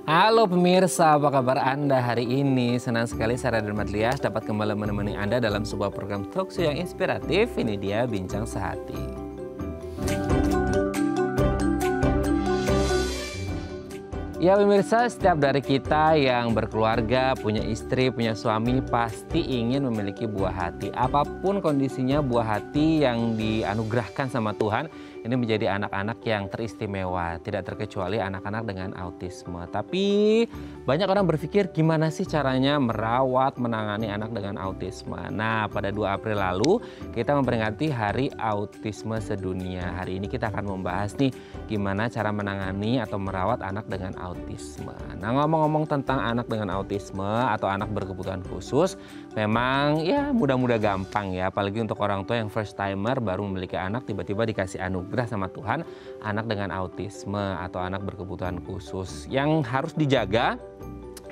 Halo pemirsa, apa kabar Anda hari ini? Senang sekali saya Raden Madlias dapat kembali menemani Anda dalam sebuah program talkshow yang inspiratif. Ini dia Bincang Sehati. Ya pemirsa, setiap dari kita yang berkeluarga, punya istri, punya suami pasti ingin memiliki buah hati. Apapun kondisinya, buah hati yang dianugerahkan sama Tuhan ini menjadi anak-anak yang teristimewa, tidak terkecuali anak-anak dengan autisme. Tapi banyak orang berpikir gimana sih caranya merawat, menangani anak dengan autisme. Nah, pada 2 April lalu kita memperingati Hari Autisme Sedunia. Hari ini kita akan membahas nih gimana cara menangani atau merawat anak dengan autisme. Nah, ngomong-ngomong tentang anak dengan autisme atau anak berkebutuhan khusus, memang ya mudah-mudah gampang ya, apalagi untuk orang tua yang first timer baru memiliki anak tiba-tiba dikasih anugerah sama Tuhan anak dengan autisme atau anak berkebutuhan khusus. Yang harus dijaga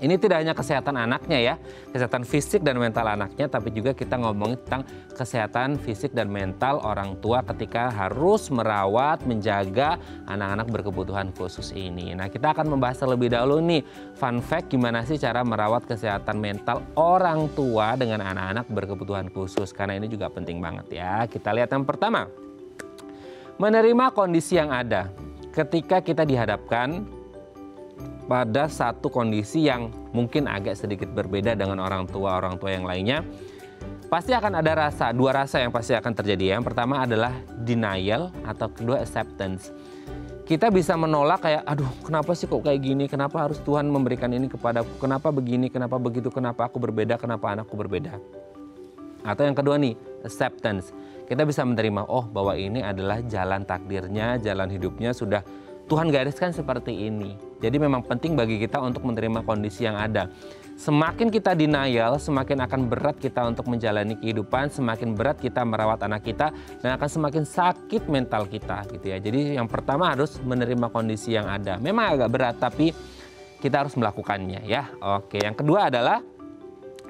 ini tidak hanya kesehatan anaknya ya, kesehatan fisik dan mental anaknya, tapi juga kita ngomongin tentang kesehatan fisik dan mental orang tua ketika harus merawat, menjaga anak-anak berkebutuhan khusus ini. Nah, kita akan membahas terlebih dahulu nih, fun fact gimana sih cara merawat kesehatan mental orang tua dengan anak-anak berkebutuhan khusus, karena ini juga penting banget ya. Kita lihat yang pertama, menerima kondisi yang ada. Ketika kita dihadapkan pada satu kondisi yang mungkin agak sedikit berbeda dengan orang tua yang lainnya, pasti akan ada dua rasa yang pasti akan terjadi. Yang pertama adalah denial atau kedua acceptance. Kita bisa menolak kayak, aduh kenapa sih kok kayak gini, kenapa harus Tuhan memberikan ini kepadaku, kenapa begini, kenapa begitu, kenapa aku berbeda, kenapa anakku berbeda. Atau yang kedua nih, acceptance. Kita bisa menerima, oh bahwa ini adalah jalan takdirnya, jalan hidupnya sudah Tuhan gariskan seperti ini. Jadi memang penting bagi kita untuk menerima kondisi yang ada. Semakin kita denial, semakin akan berat kita untuk menjalani kehidupan, semakin berat kita merawat anak kita, dan akan semakin sakit mental kita gitu ya. Jadi yang pertama harus menerima kondisi yang ada. Memang agak berat, tapi kita harus melakukannya ya. Oke, yang kedua adalah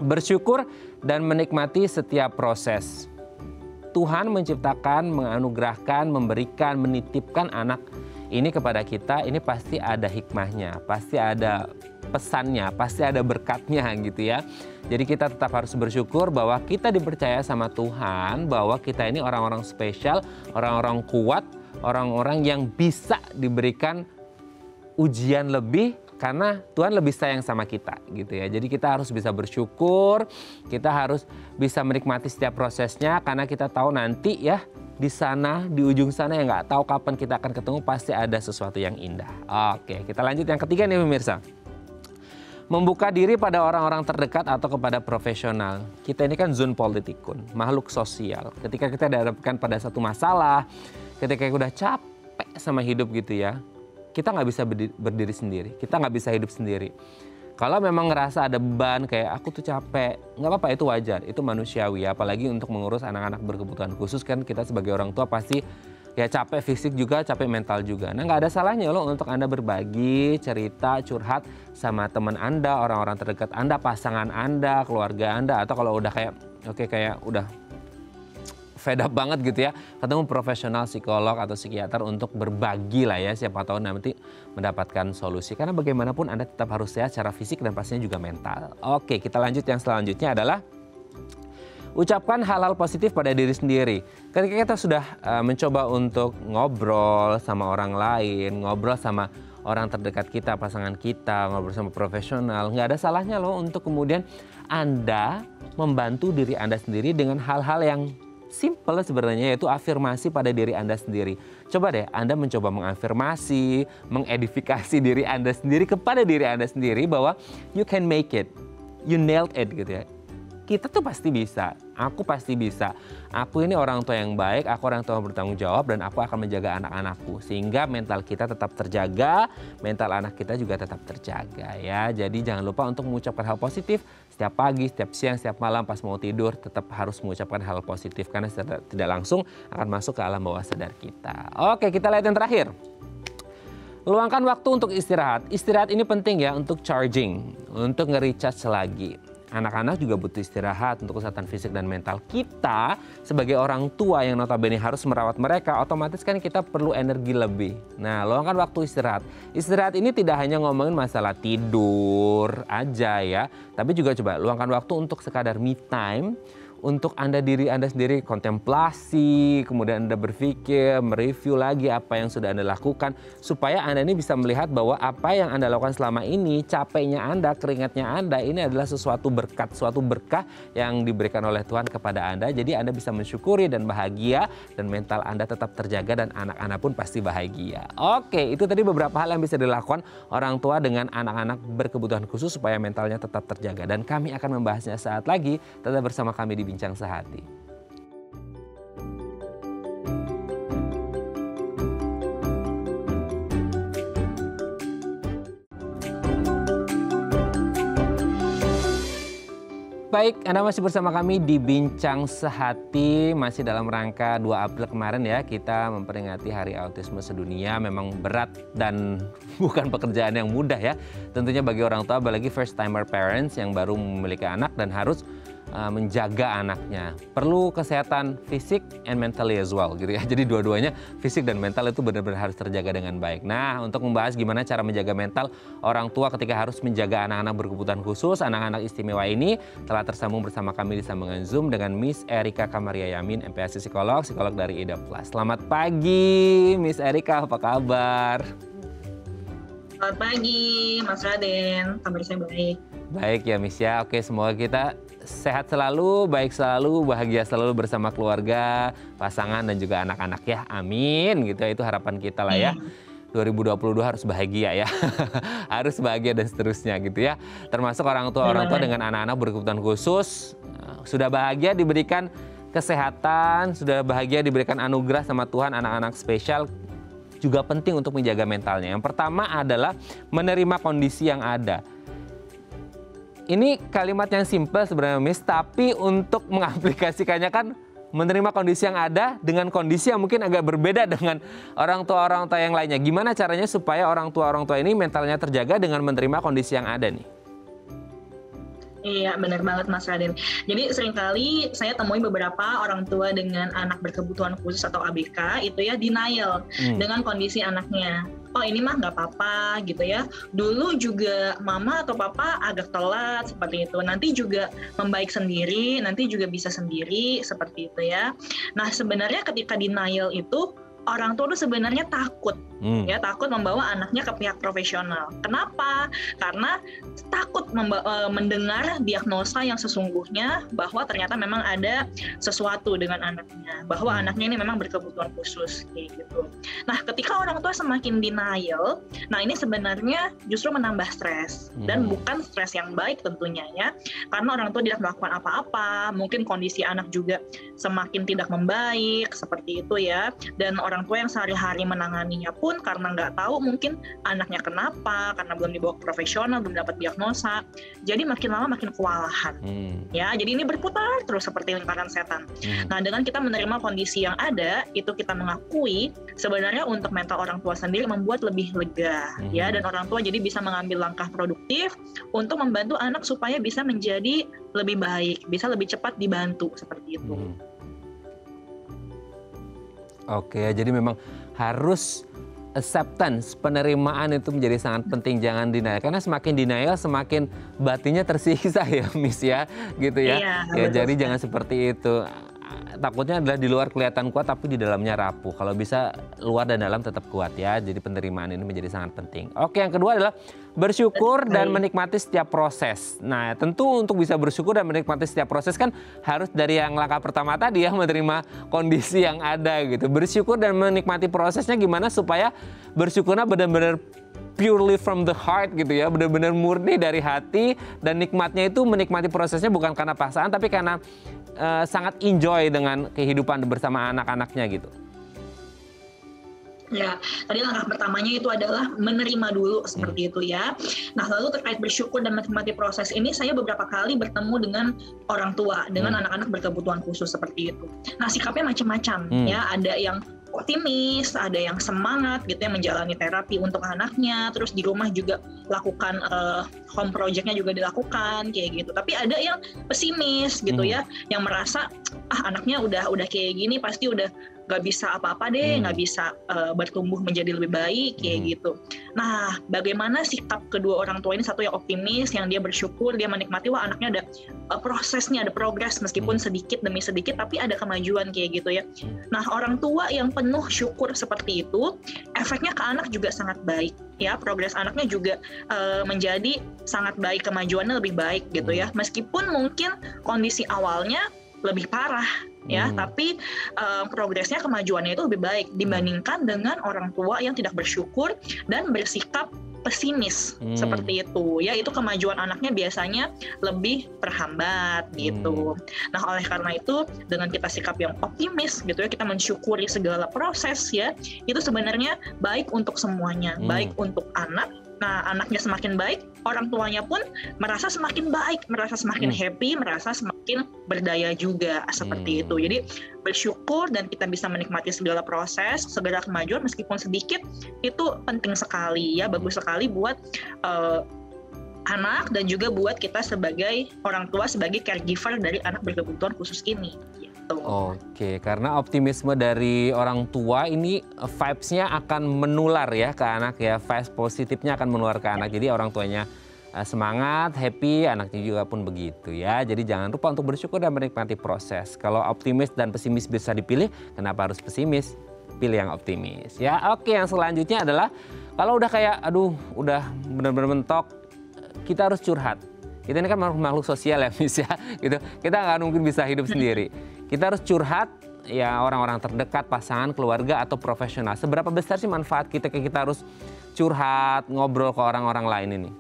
bersyukur dan menikmati setiap proses. Tuhan menciptakan, menganugerahkan, memberikan, menitipkan anak ini kepada kita, ini pasti ada hikmahnya, pasti ada pesannya, pasti ada berkatnya gitu ya. Jadi kita tetap harus bersyukur bahwa kita dipercaya sama Tuhan, bahwa kita ini orang-orang spesial, orang-orang kuat, orang-orang yang bisa diberikan ujian lebih karena Tuhan lebih sayang sama kita gitu ya. Jadi kita harus bisa bersyukur, kita harus bisa menikmati setiap prosesnya karena kita tahu nanti ya di sana, di ujung sana yang nggak tahu kapan kita akan ketemu, pasti ada sesuatu yang indah. Oke, kita lanjut yang ketiga nih pemirsa. Membuka diri pada orang-orang terdekat atau kepada profesional. Kita ini kan zon politikun, makhluk sosial. Ketika kita dihadapkan pada satu masalah, ketika kita udah capek sama hidup gitu ya, kita nggak bisa berdiri sendiri, kita nggak bisa hidup sendiri. Kalau memang ngerasa ada beban kayak aku tuh capek, nggak apa-apa, itu wajar, itu manusiawi. Apalagi untuk mengurus anak-anak berkebutuhan khusus kan kita sebagai orang tua pasti ya capek fisik juga, capek mental juga. Nah, nggak ada salahnya loh untuk Anda berbagi, cerita, curhat sama teman Anda, orang-orang terdekat Anda, pasangan Anda, keluarga Anda, atau kalau udah kayak kayak udah fed up banget gitu ya, ketemu profesional psikolog atau psikiater untuk berbagi lah ya, siapa tahu nanti mendapatkan solusi. Karena bagaimanapun Anda tetap harus sehat secara fisik dan pastinya juga mental. Oke, kita lanjut yang selanjutnya adalah ucapkan hal-hal positif pada diri sendiri. Ketika kita sudah mencoba untuk ngobrol sama orang lain, ngobrol sama orang terdekat kita, pasangan kita, ngobrol sama profesional, nggak ada salahnya loh untuk kemudian Anda membantu diri Anda sendiri dengan hal-hal yang simple sebenarnya, yaitu afirmasi pada diri Anda sendiri. Coba deh Anda mencoba mengafirmasi, mengedifikasi diri Anda sendiri kepada diri Anda sendiri bahwa you can make it, you nailed it gitu ya. Kita tuh pasti bisa, aku pasti bisa. Aku ini orang tua yang baik, aku orang tua yang bertanggung jawab, dan aku akan menjaga anak-anakku. Sehingga mental kita tetap terjaga, mental anak kita juga tetap terjaga ya. Jadi jangan lupa untuk mengucapkan hal positif setiap pagi, setiap siang, setiap malam, pas mau tidur, tetap harus mengucapkan hal positif. Karena tidak langsung akan masuk ke alam bawah sadar kita. Oke, kita lihat yang terakhir. Luangkan waktu untuk istirahat. Istirahat ini penting ya untuk charging, untuk nge-recharge lagi. anak-anak juga butuh istirahat untuk kesehatan fisik dan mental. Kita sebagai orang tua yang notabene harus merawat mereka, otomatis kan kita perlu energi lebih. Nah, luangkan waktu istirahat. Istirahat ini tidak hanya ngomongin masalah tidur aja ya, tapi juga coba luangkan waktu untuk sekadar me time, untuk diri Anda sendiri kontemplasi, kemudian Anda berpikir, mereview lagi apa yang sudah Anda lakukan, supaya Anda ini bisa melihat bahwa apa yang Anda lakukan selama ini, capeknya Anda, keringatnya Anda, ini adalah suatu berkat, suatu berkah yang diberikan oleh Tuhan kepada Anda. Jadi Anda bisa mensyukuri dan bahagia, dan mental Anda tetap terjaga, dan anak-anak pun pasti bahagia. Oke, itu tadi beberapa hal yang bisa dilakukan orang tua dengan anak-anak berkebutuhan khusus supaya mentalnya tetap terjaga. Dan kami akan membahasnya saat lagi, tetap bersama kami di Bincang Sehati. Baik, Anda masih bersama kami di Bincang Sehati, masih dalam rangka 2 April kemarin ya, kita memperingati Hari Autisme Sedunia. Memang berat dan bukan pekerjaan yang mudah ya, tentunya bagi orang tua, apalagi first timer parents yang baru memiliki anak dan harus menjaga anaknya. Perlu kesehatan fisik and mentally as well gitu ya. Jadi dua-duanya, fisik dan mental itu benar-benar harus terjaga dengan baik. Nah, untuk membahas gimana cara menjaga mental orang tua ketika harus menjaga anak-anak berkebutuhan khusus, anak-anak istimewa ini, telah tersambung bersama kami di sambungan Zoom dengan Miss Erika Kamaria Yamin, MPASI psikolog dari Ida Plus. Selamat pagi Miss Erika, apa kabar? Selamat pagi Mas Raden, kabar saya baik. Baik ya Miss ya, oke, semoga kita sehat selalu, baik selalu, bahagia selalu bersama keluarga, pasangan dan juga anak-anak ya. Amin gitu ya, itu harapan kita lah ya. 2022 harus bahagia ya. Harus bahagia dan seterusnya gitu ya. Termasuk orang tua dengan anak-anak berkebutuhan khusus sudah bahagia diberikan kesehatan, sudah bahagia diberikan anugerah sama Tuhan, anak-anak spesial juga penting untuk menjaga mentalnya. Yang pertama adalah menerima kondisi yang ada. Ini kalimat yang simpel sebenarnya Miss, tapi untuk mengaplikasikannya kan menerima kondisi yang ada dengan kondisi yang mungkin agak berbeda dengan orang tua yang lainnya. Gimana caranya supaya orang tua ini mentalnya terjaga dengan menerima kondisi yang ada nih? Iya, benar banget Mas Raden. Jadi seringkali saya temui beberapa orang tua dengan anak berkebutuhan khusus atau ABK itu ya denial dengan kondisi anaknya. Oh ini mah nggak apa-apa gitu ya. Dulu juga mama atau papa agak telat seperti itu. Nanti juga membaik sendiri, nanti juga bisa sendiri seperti itu ya. Nah sebenarnya ketika denial itu orang tua tuh sebenarnya takut ya, takut membawa anaknya ke pihak profesional. Kenapa? Karena takut mendengar diagnosa yang sesungguhnya bahwa ternyata memang ada sesuatu dengan anaknya, bahwa anaknya ini memang berkebutuhan khusus kayak gitu. Nah, ketika orang tua semakin denial, nah ini sebenarnya justru menambah stres dan bukan stres yang baik tentunya ya. Karena orang tua tidak melakukan apa-apa, mungkin kondisi anak juga semakin tidak membaik seperti itu ya. Dan orang tua yang sehari-hari menanganinya pun karena nggak tahu mungkin anaknya kenapa, karena belum dibawa ke profesional, belum dapat diagnosa, jadi makin lama makin kewalahan. Ya, jadi ini berputar terus seperti lingkaran setan. Nah, dengan kita menerima kondisi yang ada, itu kita mengakui sebenarnya untuk mental orang tua sendiri membuat lebih lega, ya, dan orang tua jadi bisa mengambil langkah produktif untuk membantu anak supaya bisa menjadi lebih baik, bisa lebih cepat dibantu seperti itu. Oke, jadi memang harus acceptance, penerimaan itu menjadi sangat penting, jangan denial. Karena semakin denial, semakin batinnya tersiksa ya, Miss ya, gitu ya. Ya, jadi jangan seperti itu. Takutnya adalah di luar kelihatan kuat, tapi di dalamnya rapuh. Kalau bisa luar dan dalam tetap kuat ya. Jadi penerimaan ini menjadi sangat penting. Oke, yang kedua adalah bersyukur dan menikmati setiap proses. Nah, tentu untuk bisa bersyukur dan menikmati setiap proses kan harus dari yang langkah pertama tadi ya, menerima kondisi yang ada gitu. Bersyukur dan menikmati prosesnya gimana supaya bersyukurnya benar-benar purely from the heart gitu ya, benar-benar murni dari hati, dan nikmatnya itu menikmati prosesnya bukan karena paksaan tapi karena sangat enjoy dengan kehidupan bersama anak-anaknya gitu. Ya, tadi langkah pertamanya itu adalah menerima dulu seperti itu ya. Nah, lalu terkait bersyukur dan menikmati proses ini, saya beberapa kali bertemu dengan orang tua, dengan anak-anak berkebutuhan khusus seperti itu. Nah, sikapnya macam-macam ya. Ada yang optimis, ada yang semangat gitu ya menjalani terapi untuk anaknya, terus di rumah juga lakukan home project-nya juga dilakukan kayak gitu. Tapi ada yang pesimis gitu ya, yang merasa anaknya udah kayak gini pasti udah nggak bisa apa-apa deh, nggak bisa bertumbuh menjadi lebih baik kayak gitu. Nah, bagaimana sikap kedua orang tua ini? Satu yang optimis, yang dia bersyukur, dia menikmati wah anaknya ada prosesnya, ada progres meskipun sedikit demi sedikit, tapi ada kemajuan kayak gitu ya. Nah, orang tua yang penuh syukur seperti itu, efeknya ke anak juga sangat baik ya. Progres anaknya juga menjadi sangat baik, kemajuannya lebih baik gitu ya. Meskipun mungkin kondisi awalnya lebih parah ya, tapi progresnya, kemajuannya itu lebih baik dibandingkan dengan orang tua yang tidak bersyukur dan bersikap pesimis seperti itu ya. Itu kemajuan anaknya biasanya lebih terhambat gitu. Nah, oleh karena itu dengan kita sikap yang optimis gitu ya, kita mensyukuri segala proses ya, itu sebenarnya baik untuk semuanya, baik untuk anak. Nah, anaknya semakin baik, orang tuanya pun merasa semakin baik, merasa semakin happy, merasa semakin berdaya juga seperti itu. Jadi bersyukur dan kita bisa menikmati segala proses, segala kemajuan meskipun sedikit, itu penting sekali ya, bagus sekali buat anak dan juga buat kita sebagai orang tua, sebagai caregiver dari anak berkebutuhan khusus ini. Oke, karena optimisme dari orang tua ini vibes-nya akan menular ya ke anak ya, vibes positifnya akan menular ke anak. Jadi orang tuanya semangat, happy, anaknya juga pun begitu ya. Jadi jangan lupa untuk bersyukur dan menikmati proses. Kalau optimis dan pesimis bisa dipilih, kenapa harus pesimis? Pilih yang optimis ya. Oke, yang selanjutnya adalah kalau udah kayak udah benar-benar mentok, kita harus curhat. Kita ini kan makhluk sosial ya, Miss ya, gitu. Kita nggak mungkin bisa hidup sendiri. Kita harus curhat ya, orang-orang terdekat, pasangan, keluarga, atau profesional. Seberapa besar sih manfaat kita harus curhat, ngobrol ke orang-orang lain ini?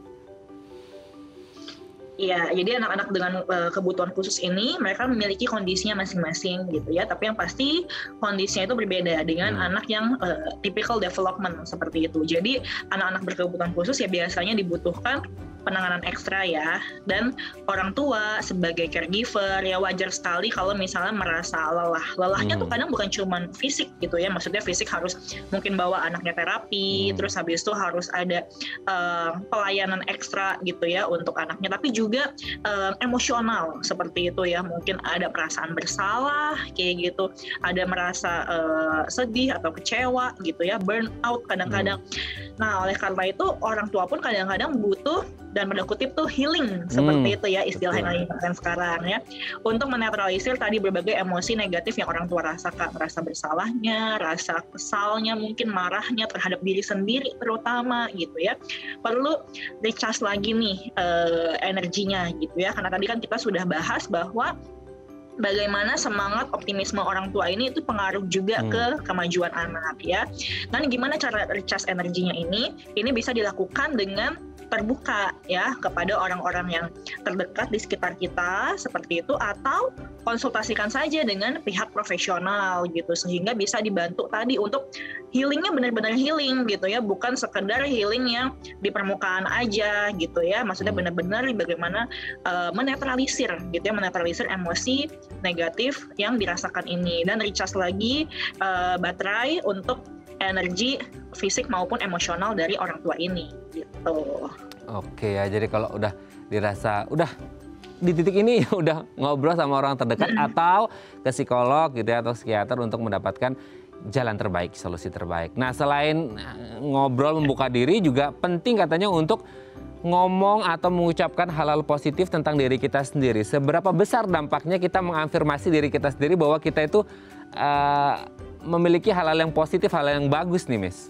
Iya, jadi anak-anak dengan kebutuhan khusus ini mereka memiliki kondisinya masing-masing gitu ya. Tapi yang pasti kondisinya itu berbeda dengan anak yang typical development seperti itu. Jadi anak-anak berkebutuhan khusus ya biasanya dibutuhkan penanganan ekstra ya. Dan orang tua sebagai caregiver ya wajar sekali kalau misalnya merasa lelah. Lelahnya tuh kadang bukan cuma fisik gitu ya. Maksudnya fisik harus mungkin bawa anaknya terapi, terus habis itu harus ada pelayanan ekstra gitu ya untuk anaknya. Tapi juga emosional seperti itu ya, mungkin ada perasaan bersalah kayak gitu, ada merasa sedih atau kecewa gitu ya, burn out kadang-kadang. Nah, oleh karena itu orang tua pun kadang-kadang butuh dan pada kutip tuh healing seperti itu ya istilah yang lagi pakai sekarang ya, untuk menetralisir tadi berbagai emosi negatif yang orang tua rasakan, rasa bersalahnya, rasa kesalnya, mungkin marahnya terhadap diri sendiri terutama gitu ya. Perlu recharge lagi nih energinya gitu ya, karena tadi kan kita sudah bahas bahwa bagaimana semangat optimisme orang tua ini itu pengaruh juga ke kemajuan anak ya. Dan gimana cara recharge energinya ini? Ini bisa dilakukan dengan terbuka ya kepada orang-orang yang terdekat di sekitar kita seperti itu, atau konsultasikan saja dengan pihak profesional gitu, sehingga bisa dibantu tadi untuk healingnya benar-benar healing gitu ya, bukan sekedar healing yang di permukaan aja gitu ya. Maksudnya benar-benar bagaimana menetralisir gitu ya, menetralisir emosi negatif yang dirasakan ini, dan recharge lagi baterai untuk energi fisik maupun emosional dari orang tua ini gitu. Oke ya, jadi kalau udah dirasa udah di titik ini ya udah ngobrol sama orang terdekat atau ke psikolog gitu ya, atau psikiater untuk mendapatkan jalan terbaik, solusi terbaik. Nah, selain ngobrol membuka diri juga penting katanya untuk ngomong atau mengucapkan hal-hal positif tentang diri kita sendiri. Seberapa besar dampaknya kita mengafirmasi diri kita sendiri bahwa kita itu memiliki hal-hal yang positif, hal-hal yang bagus nih, Miss?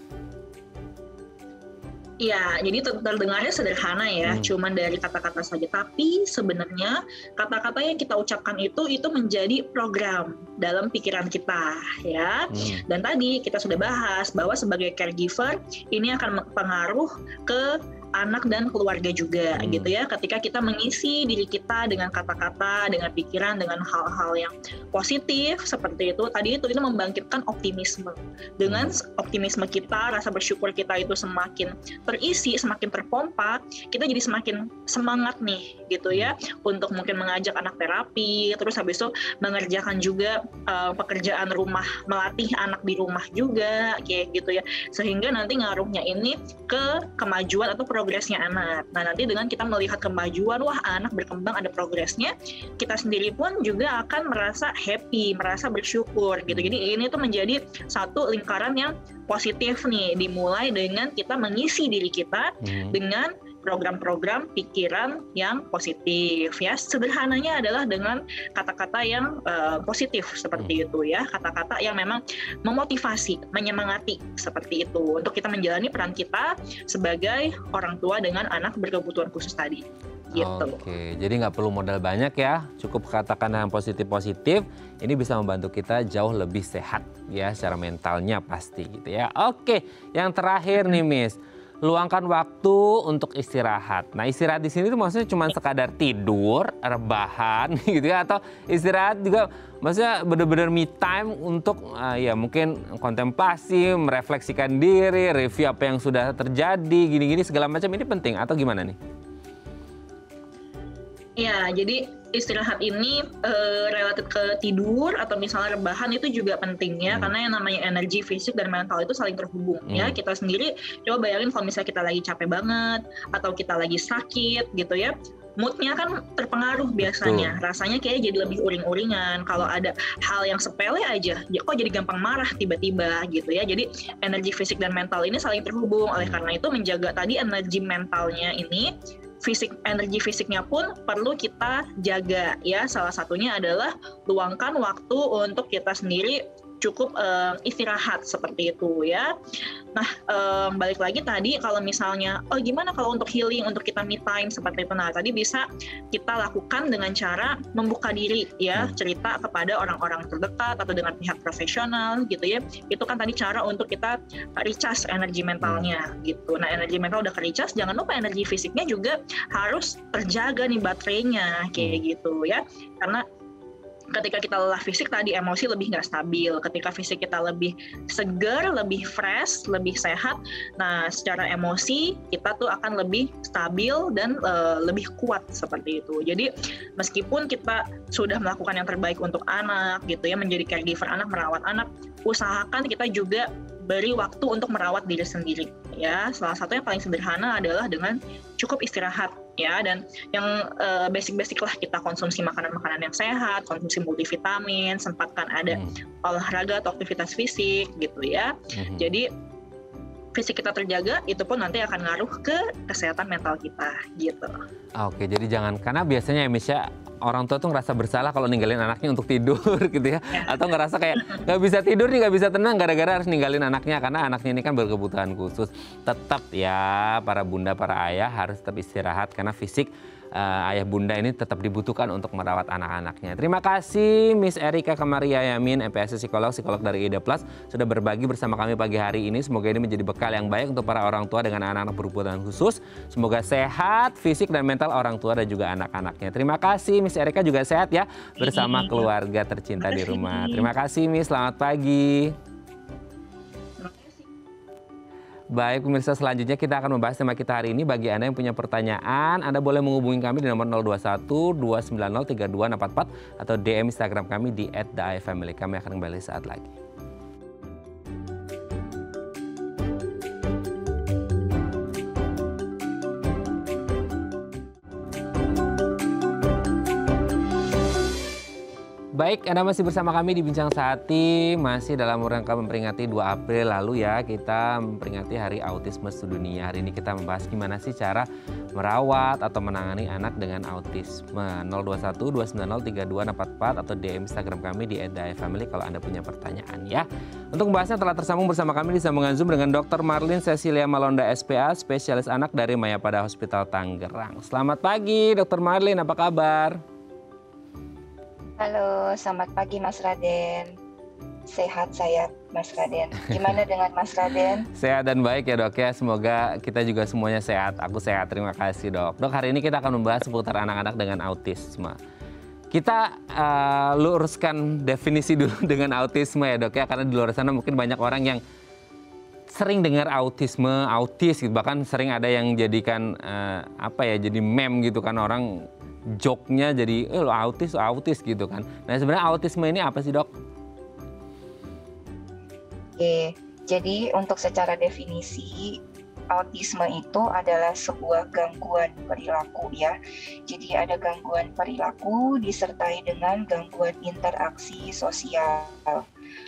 Ya, jadi terdengarnya sederhana ya, cuman dari kata-kata saja. Tapi sebenarnya kata-kata yang kita ucapkan itu menjadi program dalam pikiran kita ya. Dan tadi kita sudah bahas bahwa sebagai caregiver ini akan berpengaruh ke anak dan keluarga juga gitu ya. Ketika kita mengisi diri kita dengan kata-kata, dengan pikiran, dengan hal-hal yang positif seperti itu, tadi itu membangkitkan optimisme. Dengan optimisme kita, rasa bersyukur kita itu semakin terisi, semakin terpompa, kita jadi semakin semangat nih gitu ya untuk mungkin mengajak anak terapi, terus habis itu mengerjakan juga pekerjaan rumah, melatih anak di rumah juga kayak gitu ya, sehingga nanti ngaruhnya ini ke kemajuan atau progresnya anak. Nah nanti dengan kita melihat kemajuan, wah anak berkembang ada progresnya, kita sendiri pun juga akan merasa happy, merasa bersyukur gitu. Jadi ini tuh menjadi satu lingkaran yang positif nih, dimulai dengan kita mengisi diri kita dengan program-program pikiran yang positif ya. Sederhananya adalah dengan kata-kata yang positif seperti itu ya, kata-kata yang memang memotivasi, menyemangati seperti itu untuk kita menjalani peran kita sebagai orang tua dengan anak berkebutuhan khusus tadi. Gitu. Oke, jadi nggak perlu modal banyak ya, cukup katakan yang positif-positif, ini bisa membantu kita jauh lebih sehat ya secara mentalnya pasti gitu ya. Oke, yang terakhir nih Miss, luangkan waktu untuk istirahat. Nah istirahat di sini tuh maksudnya cuma sekadar tidur, rebahan gitu ya, atau istirahat juga maksudnya benar-benar me time untuk ya mungkin kontemplasi, merefleksikan diri, review apa yang sudah terjadi, gini-gini segala macam, ini penting atau gimana nih? Ya, jadi istirahat ini relatif ke tidur atau misalnya rebahan itu juga penting ya, karena yang namanya energi fisik dan mental itu saling terhubung ya. Kita sendiri coba bayangin kalau misalnya kita lagi capek banget atau kita lagi sakit gitu ya, moodnya kan terpengaruh biasanya. Rasanya kayak jadi lebih uring-uringan. Kalau ada hal yang sepele aja, ya kok jadi gampang marah tiba-tiba gitu ya. Jadi energi fisik dan mental ini saling terhubung. Oleh karena itu menjaga tadi energi mentalnya ini, energi fisiknya pun perlu kita jaga ya. Salah satunya adalah luangkan waktu untuk kita sendiri cukup istirahat seperti itu ya. Nah balik lagi tadi kalau misalnya gimana kalau untuk healing, untuk kita me time seperti itu, nah tadi bisa kita lakukan dengan cara membuka diri ya, cerita kepada orang-orang terdekat atau dengan pihak profesional gitu ya. Itu kan tadi cara untuk kita recharge energi mentalnya gitu. Nah energi mental udah ke-recharge, jangan lupa energi fisiknya juga harus terjaga nih baterainya kayak gitu ya. Karena ketika kita lelah fisik tadi, emosi lebih nggak stabil. Ketika fisik kita lebih segar, lebih fresh, lebih sehat, nah secara emosi kita tuh akan lebih stabil dan lebih kuat seperti itu. Jadi meskipun kita sudah melakukan yang terbaik untuk anak gitu ya, menjadi caregiver anak, merawat anak, usahakan kita juga beri waktu untuk merawat diri sendiri ya. Salah satu yang paling sederhana adalah dengan cukup istirahat ya, dan yang basic-basic lah, kita konsumsi makanan-makanan yang sehat, konsumsi multivitamin, sempatkan ada olahraga atau aktivitas fisik gitu ya. Jadi fisik kita terjaga, itu pun nanti akan ngaruh ke kesehatan mental kita gitu. Oke, jadi jangan, karena biasanya ya Miss ya, orang tua tuh ngerasa bersalah kalau ninggalin anaknya untuk tidur gitu ya. Atau ngerasa kayak nggak bisa tidur nih, nggak bisa tenang gara-gara harus ninggalin anaknya, karena anaknya ini kan berkebutuhan khusus. Tetap ya para bunda, para ayah harus tetap istirahat, karena fisik ayah bunda ini tetap dibutuhkan untuk merawat anak-anaknya. Terima kasih Miss Erika Kamaria Yamin, MPSC psikolog dari Ida Plus, sudah berbagi bersama kami pagi hari ini. Semoga ini menjadi bekal yang baik untuk para orang tua dengan anak-anak berkebutuhan khusus. Semoga sehat fisik dan mental orang tua dan juga anak-anaknya. Terima kasih Miss Erika, juga sehat ya bersama keluarga tercinta di rumah. Terima kasih Miss, selamat pagi. Baik pemirsa, selanjutnya kita akan membahas tema kita hari ini. Bagi Anda yang punya pertanyaan, Anda boleh menghubungi kami di nomor 021 290 3244 atau DM Instagram kami di @theifamily. Kami akan kembali saat lagi. Baik, Anda masih bersama kami di Bincang Sehati, masih dalam rangka memperingati 2 April lalu ya, kita memperingati Hari Autisme Sedunia. Hari ini kita membahas gimana sih cara merawat atau menangani anak dengan autisme. 021 290 3244 atau DM Instagram kami di @theifamily kalau Anda punya pertanyaan ya. Untuk membahasnya telah tersambung bersama kami di sambungan Zoom dengan Dr. Marlin Cecilia Malonda SPA, spesialis anak dari Mayapada Hospital Tangerang. Selamat pagi Dr. Marlin, apa kabar? Halo, selamat pagi Mas Raden. Sehat saya, Mas Raden. Gimana dengan Mas Raden? Sehat dan baik ya dok ya, semoga kita juga semuanya sehat. Aku sehat, terima kasih dok. Dok, hari ini kita akan membahas seputar anak-anak dengan autisme. Kita luruskan definisi dulu dengan autisme ya dok ya, karena di luar sana mungkin banyak orang yang sering dengar autisme, autis gitu, bahkan sering ada yang jadikan jadi meme gitu kan, orang joke-nya jadi lo autis gitu kan. Nah sebenarnya autisme ini apa sih dok? Oke, jadi untuk secara definisi, autisme itu adalah sebuah gangguan perilaku ya. Jadi ada gangguan perilaku disertai dengan gangguan interaksi sosial,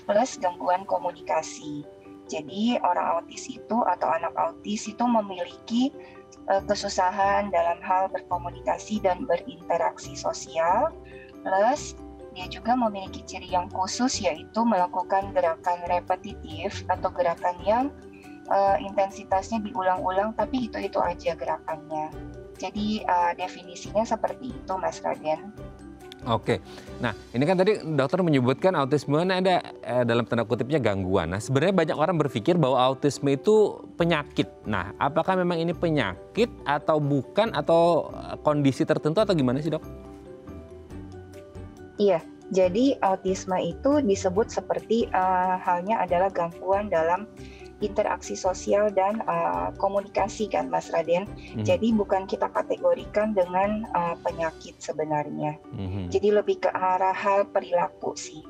plus gangguan komunikasi. Jadi orang autis itu atau anak autis itu memiliki kesusahan dalam hal berkomunikasi dan berinteraksi sosial, plus dia juga memiliki ciri yang khusus, yaitu melakukan gerakan repetitif atau gerakan yang intensitasnya diulang-ulang tapi itu aja gerakannya. Jadi definisinya seperti itu, Mas Raden. Oke, nah ini kan tadi dokter menyebutkan autisme ada dalam tanda kutipnya gangguan. Nah sebenarnya banyak orang berpikir bahwa autisme itu penyakit. Nah apakah memang ini penyakit atau bukan, atau kondisi tertentu atau gimana sih dok? Iya, jadi autisme itu disebut seperti halnya adalah gangguan dalam interaksi sosial dan komunikasi kan Mas Raden. Jadi bukan kita kategorikan dengan penyakit sebenarnya. Jadi lebih ke arah hal perilaku sih.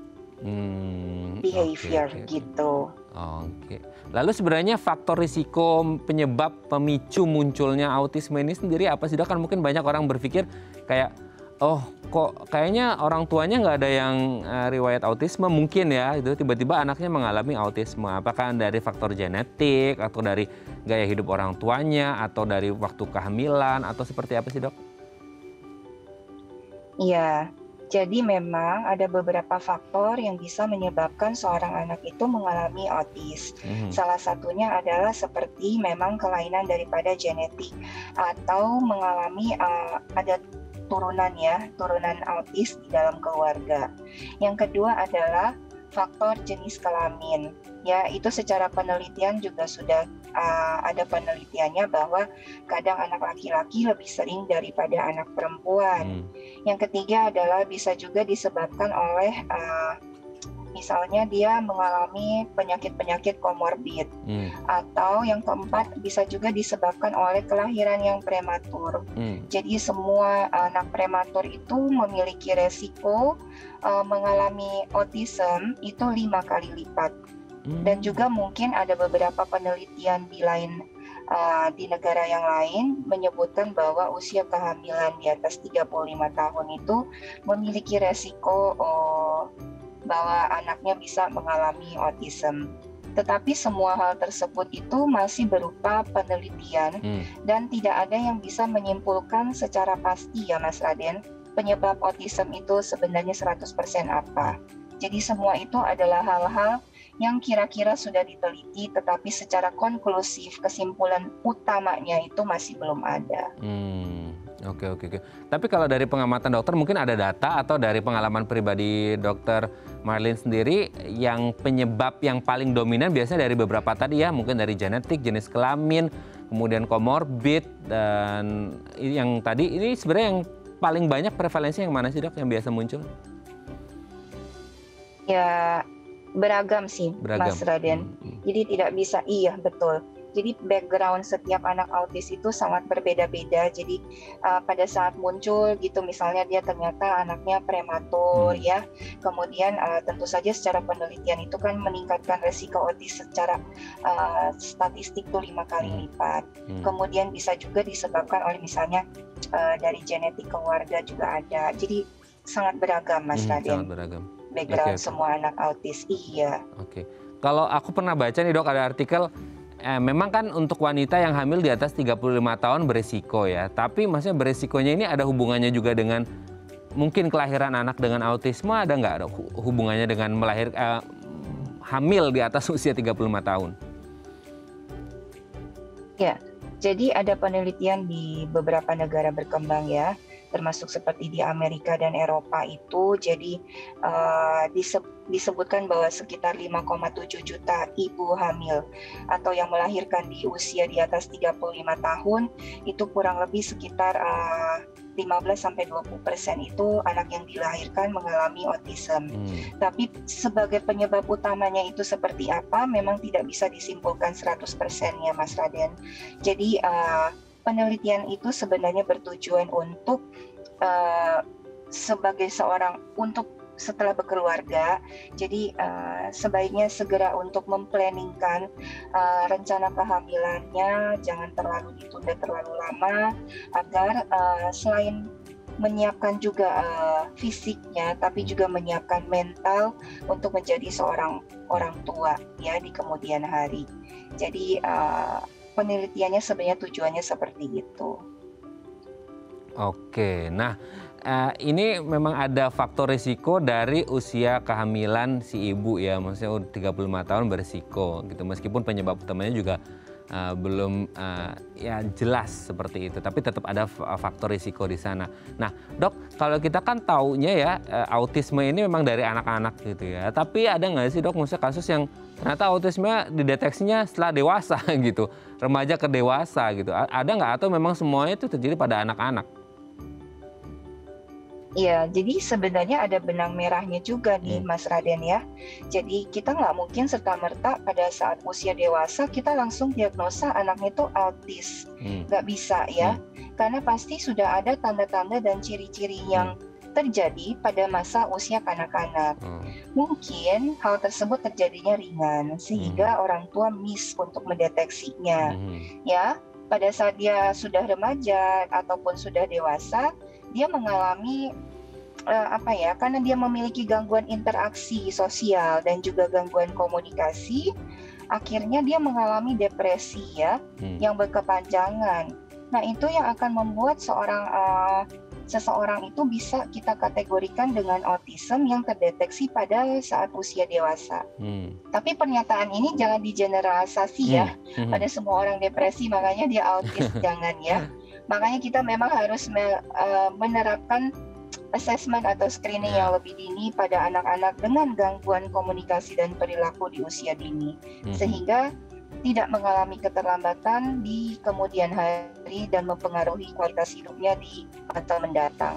Behavior gitu. Oke. Lalu sebenarnya faktor risiko penyebab pemicu munculnya autisme ini sendiri apa sih dok? Kan mungkin banyak orang berpikir kayak, oh kok kayaknya orang tuanya nggak ada yang riwayat autisme, mungkin ya itu tiba-tiba anaknya mengalami autisme. Apakah dari faktor genetik atau dari gaya hidup orang tuanya atau dari waktu kehamilan atau seperti apa sih dok? Iya, jadi memang ada beberapa faktor yang bisa menyebabkan seorang anak itu mengalami autis. Salah satunya adalah seperti memang kelainan daripada genetik atau mengalami ada turunan autis di dalam keluarga. Yang kedua adalah faktor jenis kelamin. Ya, itu secara penelitian juga sudah ada penelitiannya bahwa kadang anak laki-laki lebih sering daripada anak perempuan. Yang ketiga adalah bisa juga disebabkan oleh misalnya dia mengalami penyakit-penyakit komorbid. Atau yang keempat bisa juga disebabkan oleh kelahiran yang prematur. Jadi semua anak prematur itu memiliki resiko mengalami autism itu 5 kali lipat. Dan juga mungkin ada beberapa penelitian di negara yang lain menyebutkan bahwa usia kehamilan di atas 35 tahun itu memiliki resiko bahwa anaknya bisa mengalami autism. Tetapi semua hal tersebut itu masih berupa penelitian dan tidak ada yang bisa menyimpulkan secara pasti ya Mas Raden, penyebab autism itu sebenarnya 100% apa. Jadi semua itu adalah hal-hal yang kira-kira sudah diteliti, tetapi secara konklusif kesimpulan utamanya itu masih belum ada. Oke. Tapi kalau dari pengamatan dokter mungkin ada data atau dari pengalaman pribadi dokter Marlin sendiri yang penyebab yang paling dominan biasanya dari beberapa tadi ya, mungkin dari genetik, jenis kelamin, kemudian komorbid, dan yang tadi ini sebenarnya yang paling banyak prevalensi yang mana sih dok yang biasa muncul? Ya beragam sih Mas Raden. Jadi tidak bisa, iya betul. Jadi background setiap anak autis itu sangat berbeda-beda. Jadi pada saat muncul gitu misalnya dia ternyata anaknya prematur ya. Kemudian tentu saja secara penelitian itu kan meningkatkan resiko autis secara statistik tuh 5 kali lipat. Kemudian bisa juga disebabkan oleh misalnya dari genetik keluarga juga ada. Jadi sangat beragam Mas Raden. Sangat beragam. Background semua anak autis, iya. Oke. Kalau aku pernah baca nih dok, ada artikel memang kan untuk wanita yang hamil di atas 35 tahun beresiko ya. Tapi maksudnya beresikonya ini ada hubungannya juga dengan mungkin kelahiran anak dengan autisme, ada nggak hubungannya dengan hamil di atas usia 35 tahun? Ya, jadi ada penelitian di beberapa negara berkembang ya. termasuk seperti di Amerika dan Eropa itu. Jadi disebutkan bahwa sekitar 5,7 juta ibu hamil atau yang melahirkan di usia di atas 35 tahun itu kurang lebih sekitar 15-20% itu anak yang dilahirkan mengalami autism. Tapi sebagai penyebab utamanya itu seperti apa memang tidak bisa disimpulkan 100% ya Mas Raden. Jadi penelitian itu sebenarnya bertujuan untuk sebagai seorang untuk setelah berkeluarga, jadi sebaiknya segera untuk memplanningkan rencana kehamilannya, jangan terlalu ditunda terlalu lama, agar selain menyiapkan juga fisiknya, tapi juga menyiapkan mental untuk menjadi seorang orang tua ya di kemudian hari. Jadi penelitiannya sebenarnya tujuannya seperti itu. Oke, nah ini memang ada faktor risiko dari usia kehamilan si ibu ya, maksudnya 35 tahun berisiko gitu, meskipun penyebab utamanya juga belum ya jelas seperti itu, tapi tetap ada faktor risiko di sana. Nah dok, kalau kita kan taunya ya autisme ini memang dari anak-anak gitu ya, tapi ada nggak sih dok maksudnya kasus yang ternyata autisme dideteksinya setelah dewasa gitu, remaja ke dewasa gitu, ada nggak atau memang semuanya itu terjadi pada anak-anak? Iya, jadi sebenarnya ada benang merahnya juga nih Mas Raden ya. Jadi kita nggak mungkin serta-merta pada saat usia dewasa kita langsung diagnosa anaknya itu autis. Nggak bisa ya, karena pasti sudah ada tanda-tanda dan ciri-ciri yang terjadi pada masa usia kanak-kanak. Mungkin hal tersebut terjadinya ringan, sehingga orang tua miss untuk mendeteksinya. Ya, pada saat dia sudah remaja ataupun sudah dewasa, dia mengalami karena dia memiliki gangguan interaksi sosial dan juga gangguan komunikasi, akhirnya dia mengalami depresi ya, yang berkepanjangan. Nah itu yang akan membuat seseorang itu bisa kita kategorikan dengan autism yang terdeteksi pada saat usia dewasa. Tapi pernyataan ini jangan digeneralisasi ya, pada semua orang depresi makanya dia autis, jangan ya. Makanya kita memang harus menerapkan assessment atau screening yang lebih dini pada anak-anak dengan gangguan komunikasi dan perilaku di usia dini, sehingga tidak mengalami keterlambatan di kemudian hari dan mempengaruhi kualitas hidupnya di masa mendatang.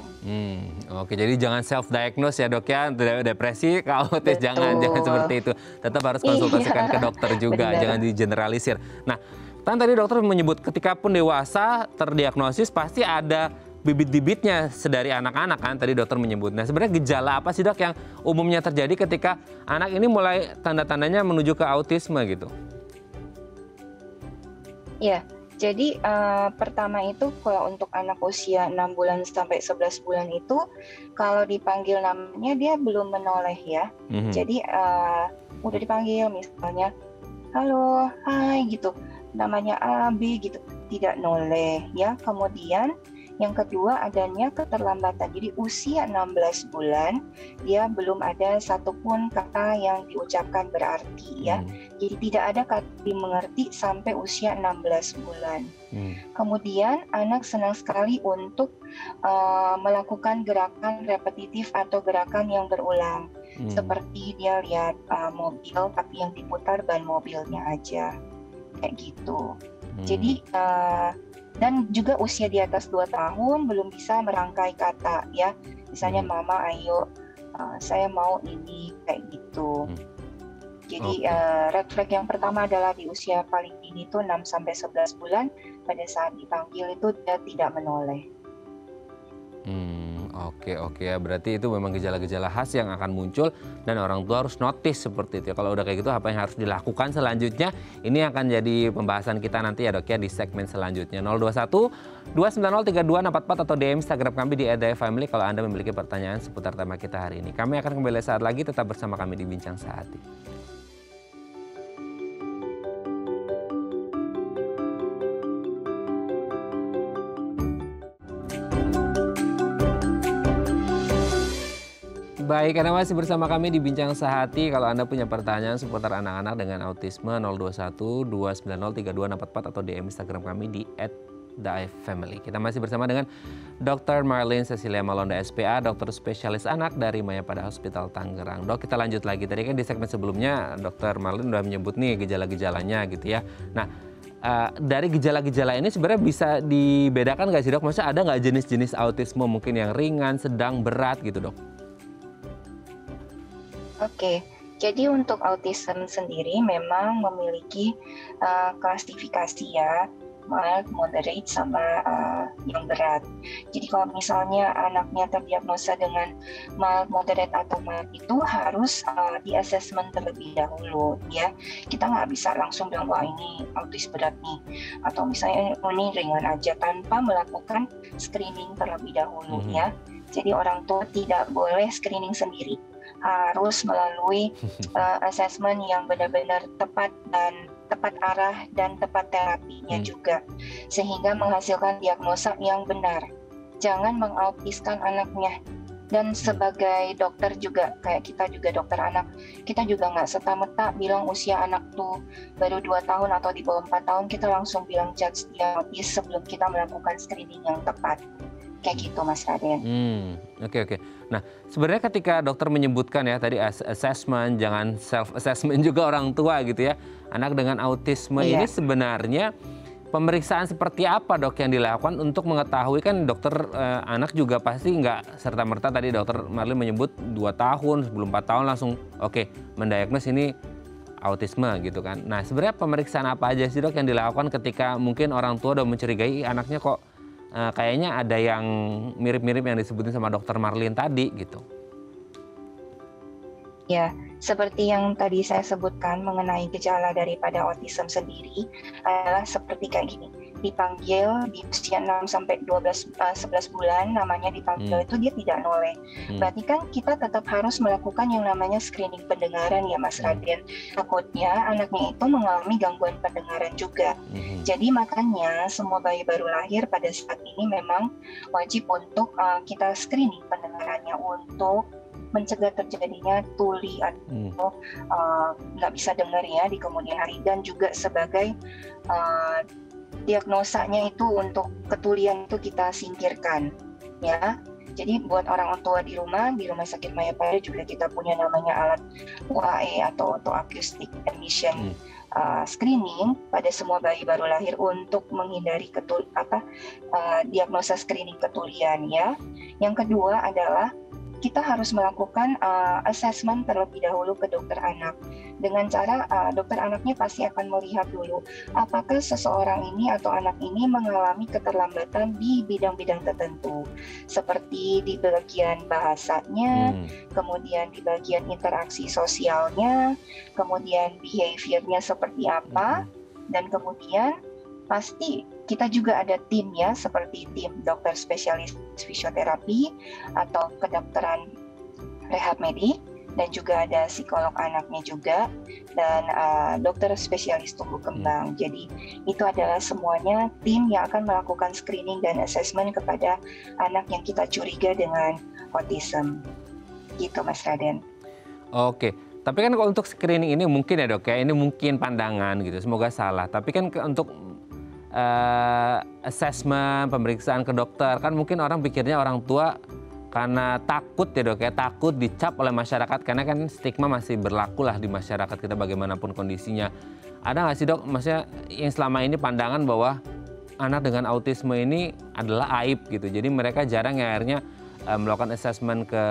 Oke, jadi jangan self-diagnose ya dok ya, depresi, autis, jangan seperti itu. Tetap harus konsultasikan ke dokter juga, jangan digeneralisir. Nah, kan tadi dokter menyebut ketika pun dewasa terdiagnosis pasti ada bibit-bibitnya sedari anak-anak kan tadi dokter menyebut. Nah sebenarnya gejala apa sih dok yang umumnya terjadi ketika anak ini mulai tanda-tandanya menuju ke autisme gitu? Ya, jadi pertama itu kalau untuk anak usia 6 bulan sampai 11 bulan itu kalau dipanggil namanya dia belum menoleh ya. Jadi udah dipanggil misalnya halo, hai gitu, namanya A, B gitu, tidak noleh ya. Kemudian yang kedua adanya keterlambatan. Jadi usia 16 bulan dia belum ada satupun kata yang diucapkan berarti ya. Jadi tidak ada kata dimengerti sampai usia 16 bulan. Kemudian anak senang sekali untuk melakukan gerakan repetitif atau gerakan yang berulang. Seperti dia lihat mobil tapi yang diputar ban mobilnya aja. Kayak gitu. Jadi dan juga usia di atas 2 tahun belum bisa merangkai kata ya. Misalnya mama ayo saya mau ini kayak gitu. Jadi red flag yang pertama adalah di usia paling dini itu 6 sampai 11 bulan pada saat dipanggil itu dia tidak menoleh. Oke ya, berarti itu memang gejala-gejala khas yang akan muncul dan orang tua harus notice seperti itu. Kalau udah kayak gitu apa yang harus dilakukan selanjutnya? Ini akan jadi pembahasan kita nanti ya dok ya di segmen selanjutnya. 021 290 3244 atau DM Instagram kami di @dayafamily kalau Anda memiliki pertanyaan seputar tema kita hari ini. Kami akan kembali saat lagi, tetap bersama kami di Bincang Sehati. Baik, Anda masih bersama kami di Bincang Sehati. Kalau Anda punya pertanyaan seputar anak-anak dengan autisme 021 290 3244 atau DM Instagram kami di The Family. Kita masih bersama dengan Dr. Marlene Cecilia Malonda SPA, dokter spesialis anak dari Mayapada Hospital Tangerang. Dok, kita lanjut lagi. Tadi kan di segmen sebelumnya Dr. Marlene udah menyebut nih gejala-gejalanya gitu ya. Nah, dari gejala-gejala ini sebenarnya bisa dibedakan nggak sih dok? Maksudnya ada nggak jenis-jenis autisme mungkin yang ringan, sedang, berat gitu dok? Oke. Jadi untuk autism sendiri memang memiliki klasifikasi ya, mild, moderate, sama yang berat. Jadi kalau misalnya anaknya terdiagnosa dengan mild, moderate, atau mild itu harus di assessment terlebih dahulu ya. Kita nggak bisa langsung bilang wah ini autis berat nih, atau misalnya ini ringan aja tanpa melakukan screening terlebih dahulu ya. Jadi orang tua tidak boleh screening sendiri, harus melalui assessment yang benar-benar tepat dan tepat arah dan tepat terapinya juga, sehingga menghasilkan diagnosa yang benar. Jangan mengautiskan anaknya. Dan sebagai dokter juga, kayak kita juga dokter anak, kita juga nggak serta-merta bilang usia anak tuh baru 2 tahun atau di bawah 4 tahun, kita langsung bilang judge dia autis sebelum kita melakukan screening yang tepat. Kayak gitu Mas Raden. Oke. Nah sebenarnya ketika dokter menyebutkan ya tadi assessment, jangan self-assessment juga orang tua gitu ya. Anak dengan autisme ini sebenarnya pemeriksaan seperti apa dok yang dilakukan untuk mengetahui, kan dokter anak juga pasti nggak serta-merta tadi dokter Marlene menyebut 2 tahun, sebelum 4 tahun langsung mendiagnos ini autisme gitu kan. Nah sebenarnya pemeriksaan apa aja sih dok yang dilakukan ketika mungkin orang tua udah mencurigai anaknya kok kayaknya ada yang mirip-mirip yang disebutin sama dokter Marlene tadi gitu. Ya, seperti yang tadi saya sebutkan mengenai gejala daripada autism sendiri adalah seperti kayak gini. Dipanggil di usia 6 sampai 11 bulan, namanya dipanggil itu dia tidak noleh. Berarti kan kita tetap harus melakukan yang namanya screening pendengaran ya Mas Raden. Takutnya anaknya itu mengalami gangguan pendengaran juga. Jadi makanya semua bayi baru lahir pada saat ini memang wajib untuk kita screening pendengarannya untuk mencegah terjadinya tuli atau nggak bisa dengar ya di kemudian hari, dan juga sebagai diagnosanya itu untuk ketulian itu kita singkirkan ya. Jadi buat orang tua di rumah sakit Mayapada juga kita punya namanya alat UAE atau acoustic emission screening pada semua bayi baru lahir untuk menghindari diagnosa screening ketulian ya. Yang kedua adalah kita harus melakukan assessment terlebih dahulu ke dokter anak. Dengan cara dokter anaknya pasti akan melihat dulu apakah seseorang ini atau anak ini mengalami keterlambatan di bidang-bidang tertentu. Seperti di bagian bahasanya, kemudian di bagian interaksi sosialnya, kemudian behaviornya seperti apa, dan kemudian pasti kita juga ada tim ya, seperti tim dokter spesialis fisioterapi atau kedokteran rehab medik, dan juga ada psikolog anaknya juga, dan dokter spesialis tumbuh kembang. Jadi itu adalah semuanya tim yang akan melakukan screening dan assessment kepada anak yang kita curiga dengan autism. Gitu Mas Raden. Oke. Tapi kan kalau untuk screening ini mungkin ya dok ya, ini mungkin pandangan gitu, semoga salah. Tapi kan untuk assessment, pemeriksaan ke dokter, kan mungkin orang pikirnya orang tua karena takut ya dok ya, takut dicap oleh masyarakat, karena kan stigma masih berlaku lah di masyarakat kita bagaimanapun kondisinya. Ada nggak sih dok, maksudnya yang selama ini pandangan bahwa anak dengan autisme ini adalah aib gitu, jadi mereka jarang ya akhirnya melakukan assessment ke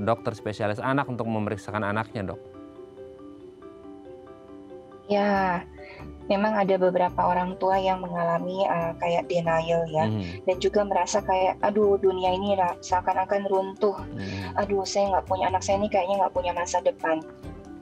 dokter spesialis anak untuk memeriksakan anaknya dok? Ya, memang ada beberapa orang tua yang mengalami kayak denial ya, dan juga merasa kayak aduh dunia ini seakan-akan runtuh, aduh saya nggak punya, anak saya ini kayaknya nggak punya masa depan.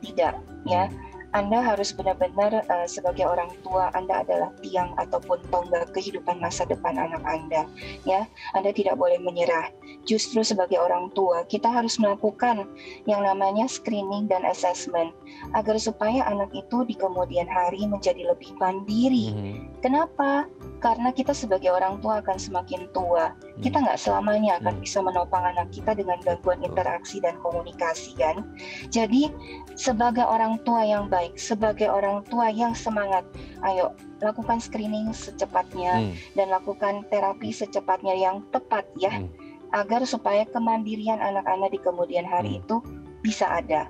Tidak ya, Anda harus benar-benar sebagai orang tua, Anda adalah tiang ataupun tonggak kehidupan masa depan anak Anda ya. Anda tidak boleh menyerah. Justru sebagai orang tua kita harus melakukan yang namanya screening dan assessment agar supaya anak itu di kemudian hari menjadi lebih mandiri. Kenapa? karena kita sebagai orang tua akan semakin tua. Kita nggak selamanya akan bisa menopang anak kita dengan gangguan interaksi dan komunikasi kan. Jadi sebagai orang tua yang baik, sebagai orang tua yang semangat, ayo lakukan screening secepatnya dan lakukan terapi secepatnya yang tepat ya, agar supaya kemandirian anak-anak di kemudian hari itu bisa ada.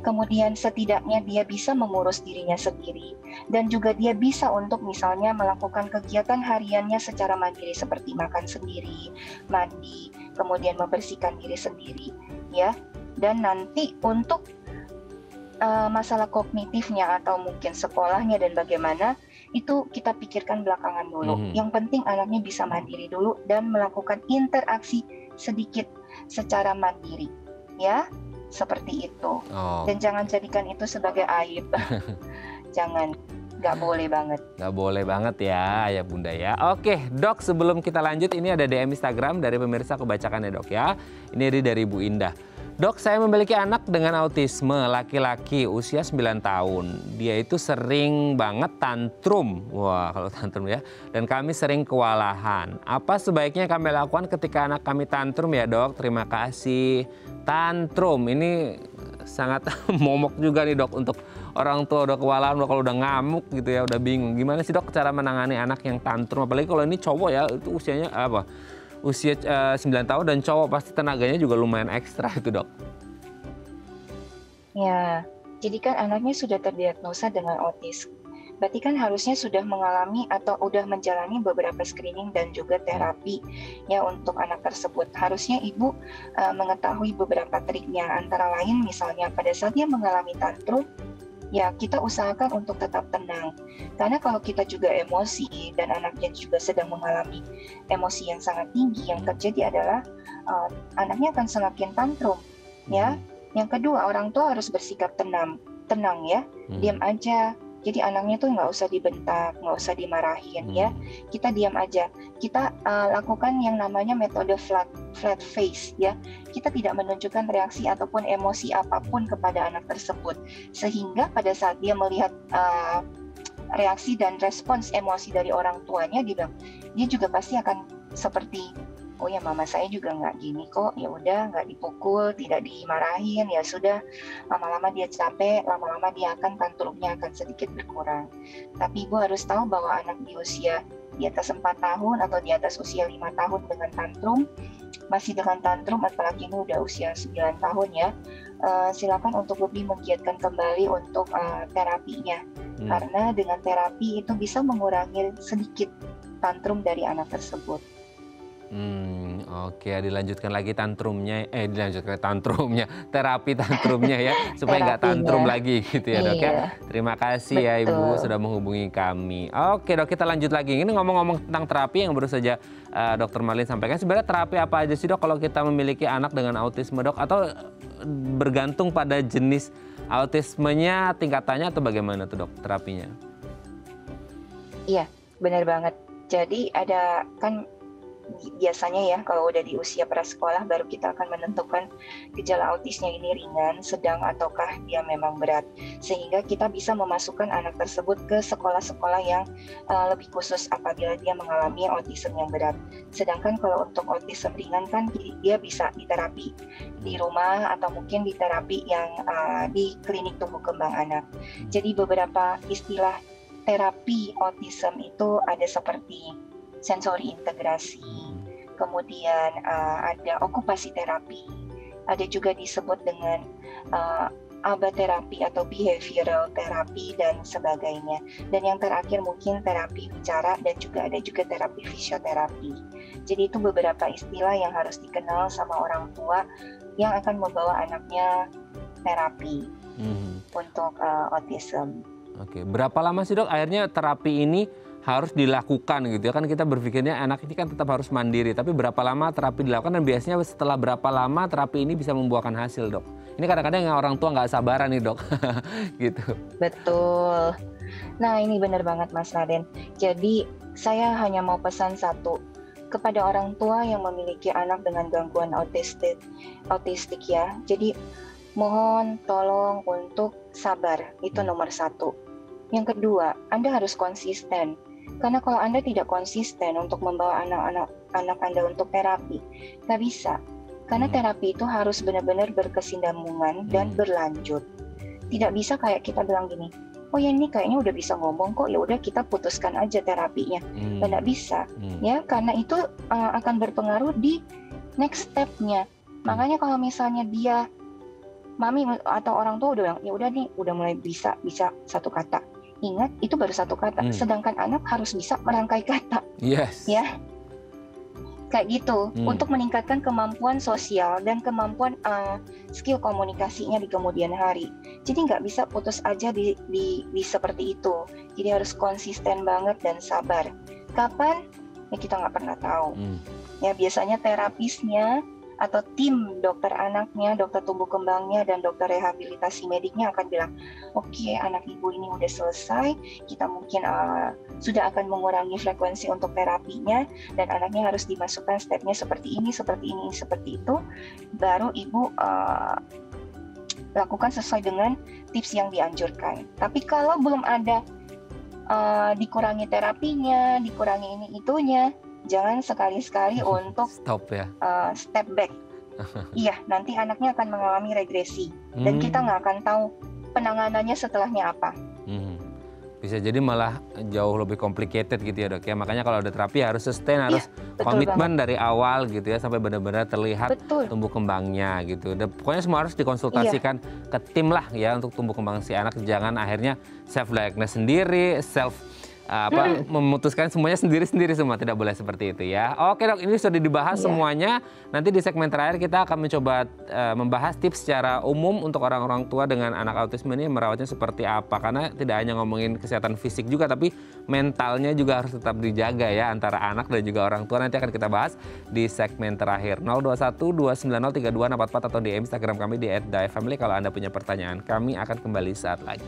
Kemudian setidaknya dia bisa mengurus dirinya sendiri dan juga dia bisa untuk misalnya melakukan kegiatan hariannya secara mandiri seperti makan sendiri, mandi, kemudian membersihkan diri sendiri ya. Dan nanti untuk masalah kognitifnya atau mungkin sekolahnya dan bagaimana itu kita pikirkan belakangan dulu. Yang penting anaknya bisa mandiri dulu dan melakukan interaksi sedikit secara mandiri ya. Seperti itu. Dan jangan jadikan itu sebagai aib. Jangan, nggak boleh banget. Nggak boleh banget ya Ayah Bunda ya. Oke Dok, sebelum kita lanjut ini ada DM Instagram dari pemirsa, kebacakan ya Dok ya. Ini dari Bu Indah. Dok, saya memiliki anak dengan autisme, laki-laki usia 9 tahun. Dia itu sering banget tantrum. Wah, kalau tantrum ya. Dan kami sering kewalahan. Apa sebaiknya kami lakukan ketika anak kami tantrum ya Dok? Terima kasih. Tantrum ini sangat momok juga nih Dok untuk orang tua udah kewalahan, kalau udah ngamuk gitu ya, udah bingung. Gimana sih Dok cara menangani anak yang tantrum? Apalagi kalau ini cowok ya, itu usianya apa? Usia 9 tahun dan cowok pasti tenaganya juga lumayan ekstra itu Dok. Ya, jadi kan anaknya sudah terdiagnosa dengan autis. Berarti kan harusnya sudah mengalami atau udah menjalani beberapa screening dan juga terapi ya untuk anak tersebut. Harusnya ibu mengetahui beberapa triknya, antara lain misalnya pada saat dia mengalami tantrum, ya kita usahakan untuk tetap tenang. Karena kalau kita juga emosi dan anaknya juga sedang mengalami emosi yang sangat tinggi, yang terjadi adalah anaknya akan semakin tantrum ya. Yang kedua, orang tua harus bersikap tenang ya, diam aja. Jadi anaknya tuh nggak usah dibentak, nggak usah dimarahin ya. Kita diam aja. Kita lakukan yang namanya metode flat face ya. Kita tidak menunjukkan reaksi ataupun emosi apapun kepada anak tersebut. Sehingga pada saat dia melihat reaksi dan respons emosi dari orang tuanya, dia juga pasti akan seperti, oh ya mama saya juga nggak gini kok, ya udah nggak dipukul, tidak dimarahin, ya sudah, lama-lama dia capek, lama-lama dia akan tantrumnya akan sedikit berkurang. Tapi ibu harus tahu bahwa anak di usia di atas 4 tahun atau di atas usia 5 tahun dengan tantrum, masih dengan tantrum, apalagi ini udah usia 9 tahun ya, silakan untuk lebih menggiatkan kembali untuk terapinya. Karena dengan terapi itu bisa mengurangi sedikit tantrum dari anak tersebut. Oke, dilanjutkan lagi terapi tantrumnya ya, supaya nggak tantrum lagi gitu ya Dok ya. Terima kasih ya Ibu sudah menghubungi kami. Oke Dok, kita lanjut lagi. Ini ngomong-ngomong tentang terapi yang baru saja Dr. Marlin sampaikan. Sebenarnya terapi apa aja sih Dok kalau kita memiliki anak dengan autisme Dok? Atau bergantung pada jenis autismenya, tingkatannya atau bagaimana tuh Dok terapinya? Iya, benar banget. Jadi ada kan biasanya ya kalau udah di usia prasekolah baru kita akan menentukan gejala autisnya ini ringan, sedang ataukah dia memang berat, sehingga kita bisa memasukkan anak tersebut ke sekolah-sekolah yang lebih khusus apabila dia mengalami autisme yang berat. Sedangkan kalau untuk autisme ringan kan dia bisa diterapi di rumah atau mungkin diterapi yang di klinik tumbuh kembang anak. Jadi beberapa istilah terapi autisme itu ada seperti sensori integrasi, kemudian ada okupasi terapi, ada juga disebut dengan ABA terapi atau behavioral terapi dan sebagainya. Dan yang terakhir mungkin terapi bicara dan juga ada juga terapi fisioterapi. Jadi itu beberapa istilah yang harus dikenal sama orang tua yang akan membawa anaknya terapi untuk autism. Oke, berapa lama sih Dok akhirnya terapi ini harus dilakukan gitu ya, kan kita berpikirnya anak ini kan tetap harus mandiri, tapi berapa lama terapi dilakukan dan biasanya setelah berapa lama terapi ini bisa membuahkan hasil Dok? Ini kadang-kadang orang tua nggak sabaran nih Dok, gitu. Betul. Nah ini benar banget Mas Raden. Jadi saya hanya mau pesan satu kepada orang tua yang memiliki anak dengan gangguan autistik ya. Jadi mohon tolong untuk sabar, itu nomor 1. Yang kedua, Anda harus konsisten. Karena kalau Anda tidak konsisten untuk membawa anak Anda untuk terapi, nggak bisa. Karena terapi itu harus benar-benar berkesinambungan dan berlanjut. Tidak bisa kayak kita bilang gini, oh ya ini kayaknya udah bisa ngomong kok, ya udah kita putuskan aja terapinya. Nggak bisa, ya karena itu akan berpengaruh di next step-nya. Makanya kalau misalnya dia, mami atau orang tua udah bilang, ya udah nih, udah mulai bisa satu kata. Ingat, itu baru satu kata. Sedangkan anak harus bisa merangkai kata. Yes. Ya, kayak gitu. Untuk meningkatkan kemampuan sosial dan kemampuan skill komunikasinya di kemudian hari. Jadi nggak bisa putus aja di seperti itu. Jadi harus konsisten banget dan sabar. Kapan? Ya kita nggak pernah tahu. Ya biasanya terapisnya atau tim dokter anaknya, dokter tumbuh kembangnya, dan dokter rehabilitasi mediknya akan bilang, oke, anak ibu ini udah selesai, kita mungkin sudah akan mengurangi frekuensi untuk terapinya, dan anaknya harus dimasukkan stepnya seperti ini, seperti itu, baru ibu lakukan sesuai dengan tips yang dianjurkan. Tapi kalau belum ada dikurangi terapinya, dikurangi ini itunya, jangan sekali-sekali untuk stop ya. Step back. Iya, nanti anaknya akan mengalami regresi dan kita nggak akan tahu penanganannya setelahnya apa. Bisa jadi malah jauh lebih complicated gitu ya dok ya. Makanya kalau ada terapi harus sustain, harus komitmen dari awal gitu ya, sampai benar-benar terlihat tumbuh kembangnya gitu. Dan pokoknya semua harus dikonsultasikan ke tim lah ya untuk tumbuh kembang si anak. Jangan akhirnya self diagnose sendiri, memutuskan semuanya sendiri-sendiri semua. Tidak boleh seperti itu ya. Oke dok, ini sudah dibahas semuanya. Nanti di segmen terakhir kita akan mencoba membahas tips secara umum untuk orang-orang tua dengan anak autisme ini merawatnya seperti apa. Karena tidak hanya ngomongin kesehatan fisik juga, tapi mentalnya juga harus tetap dijaga ya, antara anak dan juga orang tua. Nanti akan kita bahas di segmen terakhir. 021-290-3244 atau di Instagram kami di @dayafamily kalau Anda punya pertanyaan. Kami akan kembali saat lagi.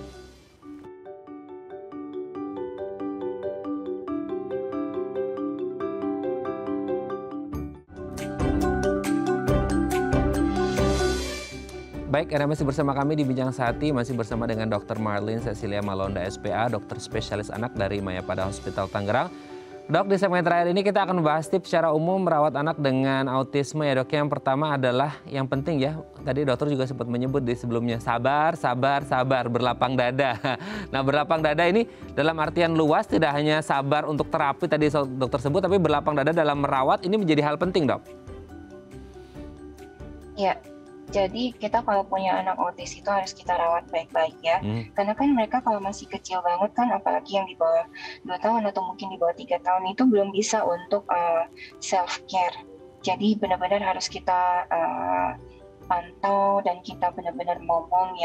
Baik, Anda masih bersama kami di Bincang Sehati, masih bersama dengan Dr. Marlin Cecilia Malonda SPA, dokter spesialis anak dari Mayapada Hospital Tangerang. Dok, di segmen terakhir ini kita akan membahas tips secara umum merawat anak dengan autisme ya dok. Yang pertama adalah yang penting ya, tadi dokter juga sempat menyebut di sebelumnya, sabar, berlapang dada. Nah, berlapang dada ini dalam artian luas, tidak hanya sabar untuk terapi tadi dokter sebut, tapi berlapang dada dalam merawat ini menjadi hal penting dok. Ya. Jadi kita kalau punya anak autis itu harus kita rawat baik-baik ya. Karena kan mereka kalau masih kecil banget kan, apalagi yang di bawah 2 tahun atau mungkin di bawah 3 tahun itu belum bisa untuk self-care. Jadi benar-benar harus kita pantau dan kita benar-benar ngomong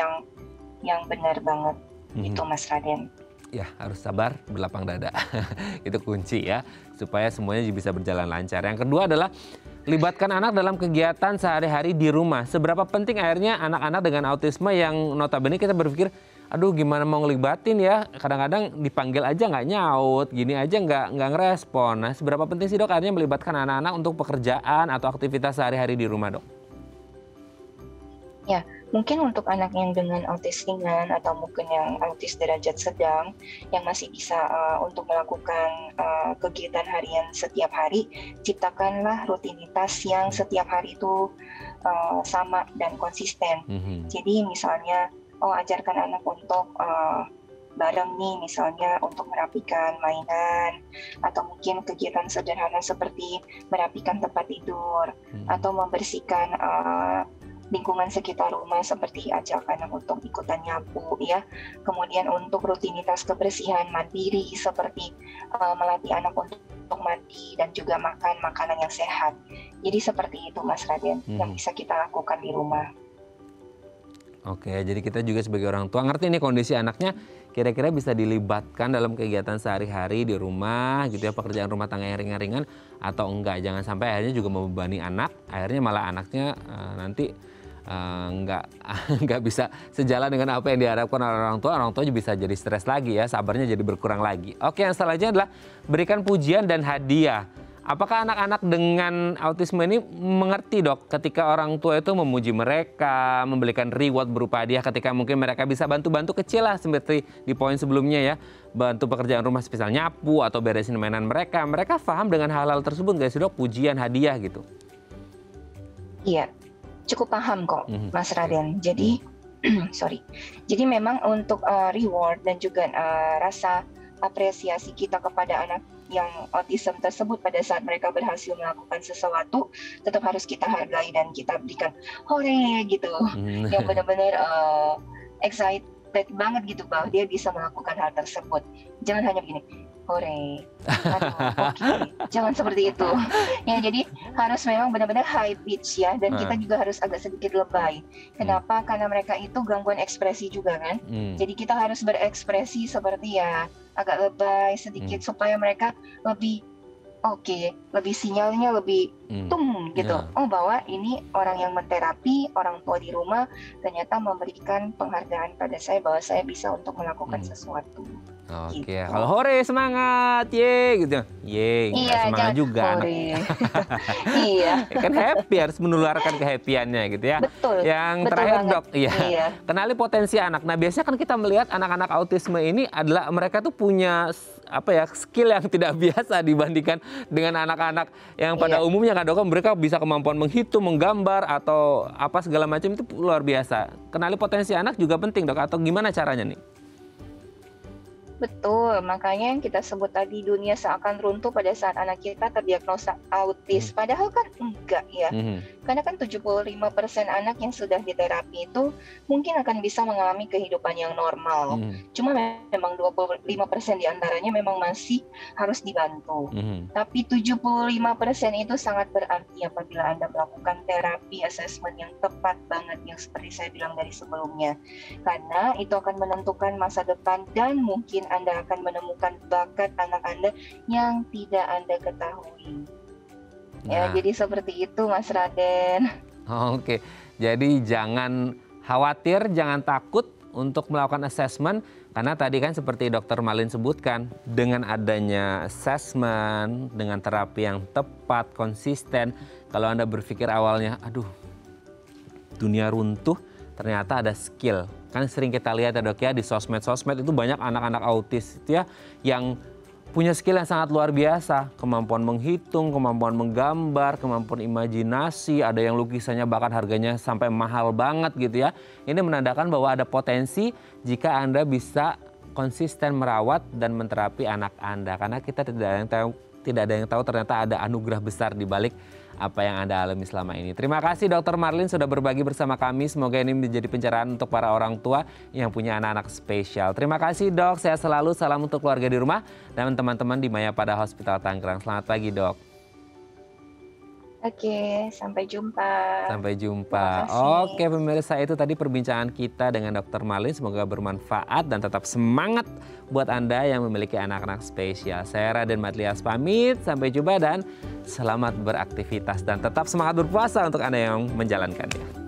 yang benar banget. Itu Mas Raden. Ya, harus sabar, berlapang dada. Itu kunci ya, supaya semuanya bisa berjalan lancar. Yang kedua adalah libatkan anak dalam kegiatan sehari-hari di rumah. Seberapa penting akhirnya anak-anak dengan autisme yang notabene kita berpikir, aduh gimana mau ngelibatin ya, kadang-kadang dipanggil aja nggak nyaut, gini aja nggak ngerespon. Nah, seberapa penting sih dok akhirnya melibatkan anak-anak untuk pekerjaan atau aktivitas sehari-hari di rumah dok? Ya, mungkin untuk anak yang dengan autis ringan atau mungkin yang autis derajat sedang yang masih bisa untuk melakukan kegiatan harian setiap hari, ciptakanlah rutinitas yang setiap hari itu sama dan konsisten. Jadi misalnya, ajarkan anak untuk bareng nih, misalnya untuk merapikan mainan atau mungkin kegiatan sederhana seperti merapikan tempat tidur atau membersihkan lingkungan sekitar rumah, seperti ajak anak untuk ikutan nyapu ya. Kemudian untuk rutinitas kebersihan mandiri seperti melatih anak untuk mandi dan juga makan makanan yang sehat. Jadi seperti itu Mas Raden yang bisa kita lakukan di rumah. Oke, jadi kita juga sebagai orang tua ngerti nih kondisi anaknya, kira-kira bisa dilibatkan dalam kegiatan sehari-hari di rumah gitu ya, pekerjaan rumah tangga yang ringan-ringan atau enggak. Jangan sampai akhirnya juga membebani anak, akhirnya malah anaknya nanti nggak bisa sejalan dengan apa yang diharapkan oleh orang tua juga bisa jadi stres lagi ya, sabarnya jadi berkurang lagi. Oke, yang selanjutnya adalah berikan pujian dan hadiah. Apakah anak-anak dengan autisme ini mengerti, Dok, ketika orang tua itu memuji mereka, memberikan reward berupa hadiah ketika mungkin mereka bisa bantu-bantu kecil lah seperti di poin sebelumnya ya, bantu pekerjaan rumah semisal nyapu atau beresin mainan mereka. Mereka paham dengan hal-hal tersebut nggak sih, Dok, pujian, hadiah gitu? Iya, cukup paham kok, Mas Raden. Jadi, sorry. Jadi memang untuk reward dan juga rasa apresiasi kita kepada anak yang autism tersebut pada saat mereka berhasil melakukan sesuatu tetap harus kita hargai dan kita berikan hore gitu, yang benar-benar excited banget gitu bahwa dia bisa melakukan hal tersebut. Jangan hanya begini, hore, aduh, okay. Jangan seperti itu. Ya, jadi harus memang benar-benar high pitch ya, dan kita juga harus agak sedikit lebay. Kenapa? Karena mereka itu gangguan ekspresi juga kan. Jadi kita harus berekspresi seperti ya agak lebay sedikit supaya mereka lebih lebih sinyalnya lebih gitu. Oh, bahwa ini orang yang menterapi, orang tua di rumah ternyata memberikan penghargaan pada saya bahwa saya bisa untuk melakukan sesuatu. Oke, gitu. Kalau hore semangat, ye gitu. Ye, iya, semangat juga. Hore. Iya. Kan happy, harus menularkan kehappy-annya gitu ya. Betul. Yang betul terakhir banget. Dok, iya. Kenali potensi anak. Nah, biasanya kan kita melihat anak-anak autisme ini adalah mereka tuh punya skill yang tidak biasa dibandingkan dengan anak-anak yang pada umumnya kan, Dok, mereka bisa kemampuan menghitung, menggambar atau apa segala macam itu luar biasa. Kenali potensi anak juga penting, Dok, atau gimana caranya nih? Betul, makanya yang kita sebut tadi dunia seakan runtuh pada saat anak kita terdiagnosa autis. Padahal kan enggak ya. Karena kan 75% anak yang sudah diterapi itu mungkin akan bisa mengalami kehidupan yang normal. Cuma memang 25% diantaranya memang masih harus dibantu. Tapi 75% itu sangat berarti apabila Anda melakukan terapi assessment yang tepat banget, yang seperti saya bilang dari sebelumnya. Karena itu akan menentukan masa depan dan mungkin Anda akan menemukan bakat anak Anda yang tidak Anda ketahui. Ya, jadi seperti itu, Mas Raden. Oke, jadi jangan khawatir, jangan takut untuk melakukan assessment. Karena tadi kan seperti Dr. Malin sebutkan, dengan adanya assessment, dengan terapi yang tepat, konsisten, kalau Anda berpikir awalnya, aduh, dunia runtuh, ternyata ada skill. Kan sering kita lihat ya, Dok, ya, di sosmed itu banyak anak-anak autis itu ya yang punya skill yang sangat luar biasa. Kemampuan menghitung, kemampuan menggambar, kemampuan imajinasi, ada yang lukisannya bahkan harganya sampai mahal banget gitu ya. Ini menandakan bahwa ada potensi jika Anda bisa konsisten merawat dan menterapi anak Anda. Karena kita tidak ada yang tahu ternyata ada anugerah besar di balik apa yang Anda alami selama ini. Terima kasih Dr. Marlin sudah berbagi bersama kami. Semoga ini menjadi pencerahan untuk para orang tua yang punya anak-anak spesial. Terima kasih, Dok. Sehat selalu. Salam untuk keluarga di rumah dan teman-teman di Mayapada Hospital Tangerang. Selamat pagi, Dok. Oke, sampai jumpa. Sampai jumpa. Oke, pemirsa, itu tadi perbincangan kita dengan Dr. Marlin. Semoga bermanfaat dan tetap semangat buat Anda yang memiliki anak-anak spesial. Saya Raden Matlias pamit. Sampai jumpa dan selamat beraktivitas. Dan tetap semangat berpuasa untuk Anda yang menjalankannya.